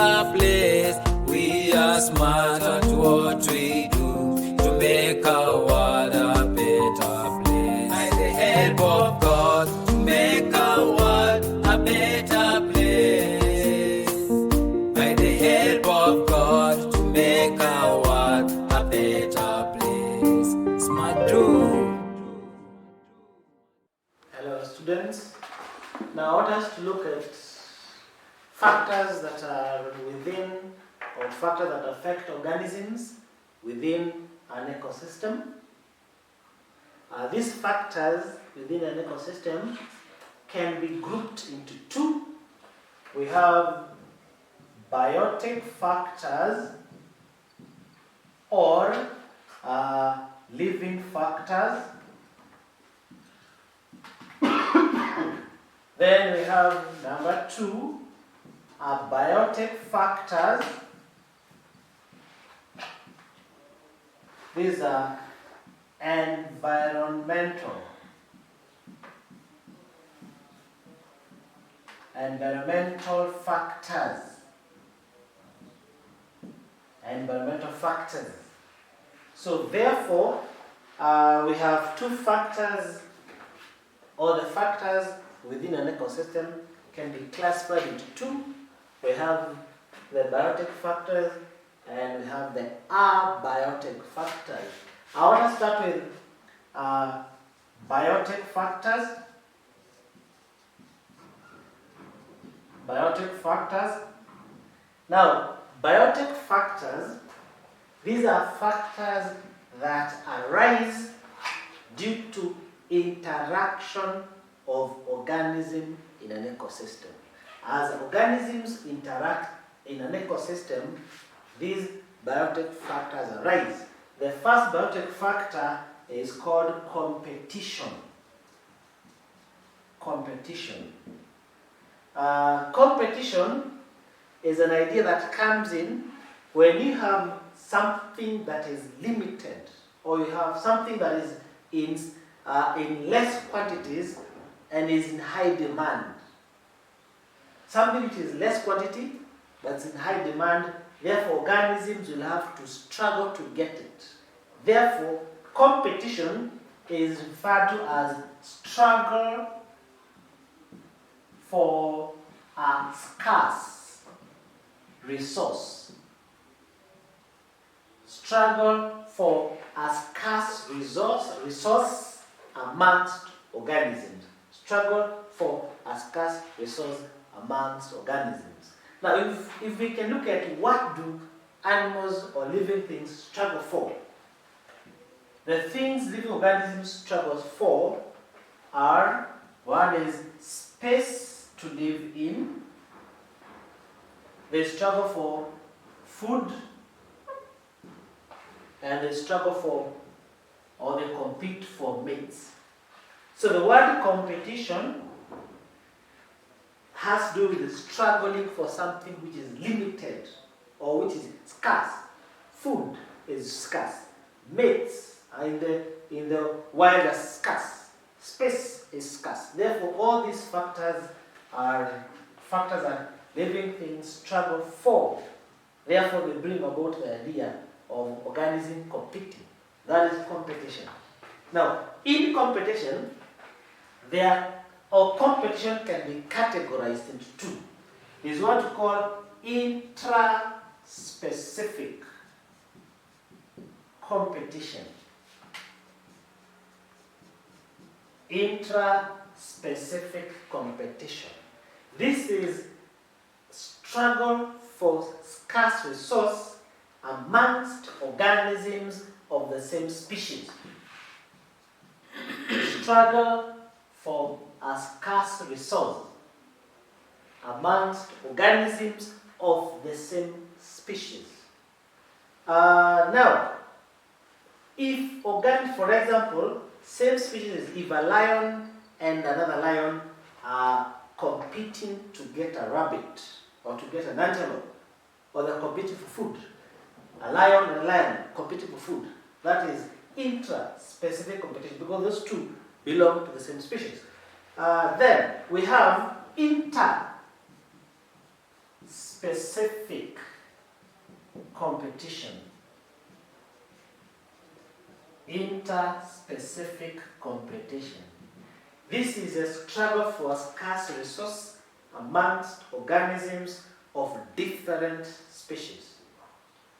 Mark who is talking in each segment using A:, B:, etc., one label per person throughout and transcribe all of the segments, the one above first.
A: better place. We are smart at what we do to make our world a better place. By the help of God, to make our world a better place. By the help of God, to make our world a better place. Smart do.
B: Hello students. Now I want us to look at factors that are within, or factors that affect organisms within an ecosystem. These factors within an ecosystem can be grouped into two. We have biotic factors or living factors. Then we have number two, abiotic factors. These are environmental factors. Environmental factors. So therefore, we have two factors, or the factors within an ecosystem can be classified into two. We have the biotic factors and we have the abiotic factors. I want to start with biotic factors. Biotic factors. Now, biotic factors, these are factors that arise due to interaction of organisms in an ecosystem. As organisms interact in an ecosystem, these biotic factors arise. The first biotic factor is called competition. Competition. Competition is an idea that comes in when you have something that is limited, or you have something that is in less quantities and is in high demand. Something which is less quantity but is in high demand, therefore organisms will have to struggle to get it. Therefore, competition is referred to as struggle for a scarce resource. Struggle for a scarce resource amongst organisms. Struggle for a scarce resource amongst organisms. Now, if we can look at what do animals or living things struggle for, the things living organisms struggle for are, one is space to live in. They struggle for food, and they struggle for, or they compete for mates. So the word competition has to do with struggling for something which is limited or which is scarce. Food is scarce. Mates are in the wild are scarce. Space is scarce. Therefore, all these factors are factors that living things struggle for. Therefore, they bring about the idea of organism competing. That is competition. Now, in competition, competition can be categorized into two. Is what we call intra-specific competition. Intra-specific competition. This is struggle for scarce resource amongst organisms of the same species. Struggle for a scarce resource amongst organisms of the same species. Now, if for example, same species, if a lion and another lion are competing to get a rabbit or to get an antelope, or they're competing for food, a lion and a lion competing for food, that is intra-specific competition, because those two belong to the same species. Then we have inter Specific competition. Interspecific competition. This is a struggle for a scarce resource amongst organisms of different species.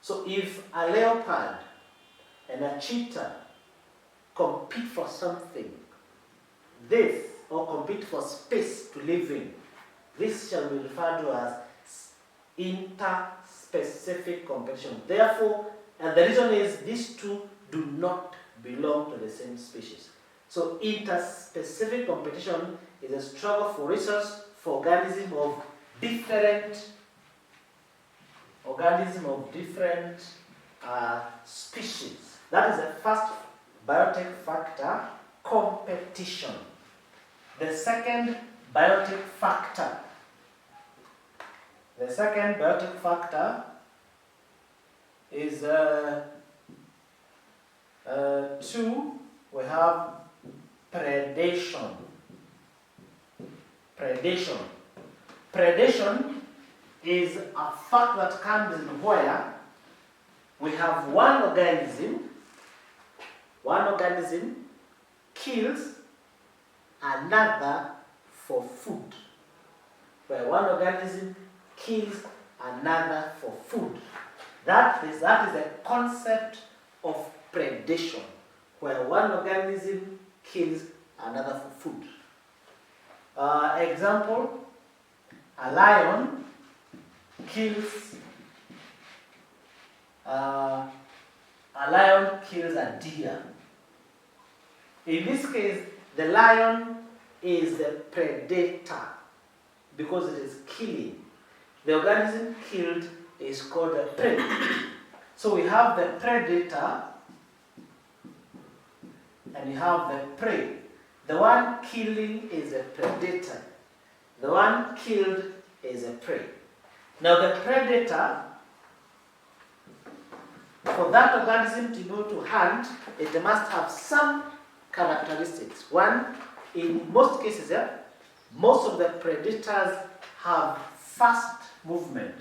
B: So if a leopard and a cheetah compete for something, or compete for space to live in, this shall be referred to as interspecific competition. Therefore, and the reason is these two do not belong to the same species. So interspecific competition is a struggle for resource for organisms of different species. That is the first biotic factor, competition. The second biotic factor is two. We have predation. Predation is a fact that comes in where we have one organism kills another for food. Where one organism kills another for food. That is the concept of predation, where one organism kills another for food. Example, a lion kills a deer. In this case, the lion is the predator because it is killing. The organism killed is called a prey. So we have the predator and you have the prey. The one killing is a predator. The one killed is a prey. Now the predator, for that organism to be able to hunt, it must have some characteristics. One, in most cases, most of the predators have fast movement.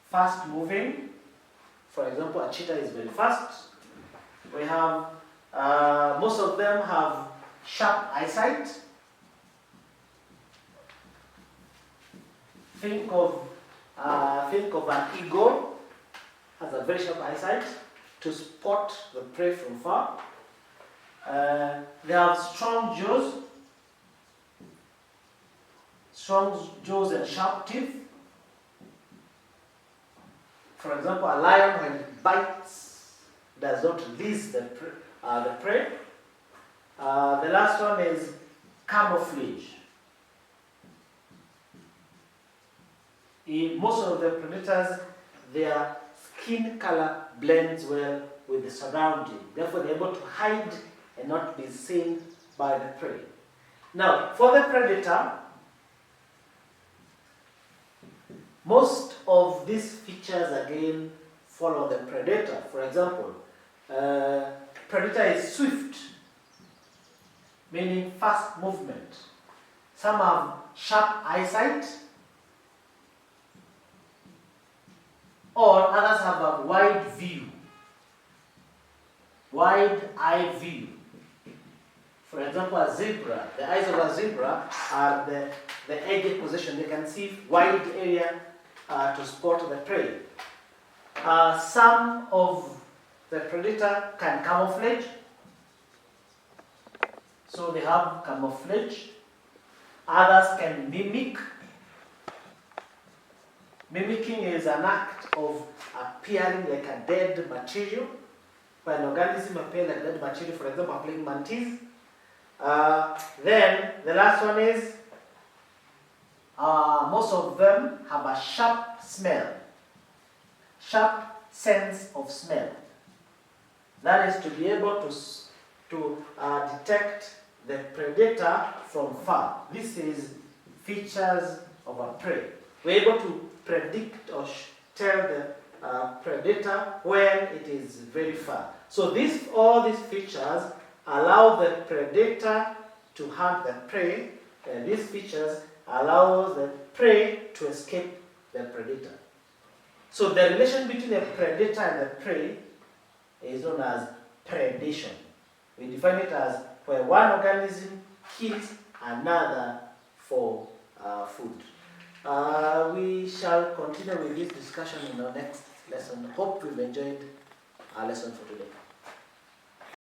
B: Fast moving. For example, a cheetah is very fast. We have, most of them have sharp eyesight. Think of an eagle has a very sharp eyesight to spot the prey from far. They have strong jaws and sharp teeth. For example, a lion when it bites does not release the prey. The last one is camouflage. In most of the predators, their skin color blends well with the surrounding. Therefore, they're able to hide and not be seen by the prey. Now, for the predator, most of these features again follow the predator. For example, predator is swift, meaning fast movement. Some have sharp eyesight, or others have a wide eye view. For example, a zebra, the eyes of a zebra are the edge position. They can see wide area to spot the prey. Some of the predator can camouflage. So they have camouflage. Others can mimic. Mimicking is an act of appearing like a dead material. When an organism appears like dead material, for example, applying mantis. Then the last one is most of them have a sharp sense of smell. That is to be able to detect the predator from far. This is features of a prey. We're able to predict or tell the predator when it is very far. So all these features allow the predator to hunt the prey, These features allow the prey to escape the predator. So the relation between the predator and the prey is known as predation. We define it as where one organism kills another for food. We shall continue with this discussion in our next lesson. Hope you've enjoyed our lesson for today.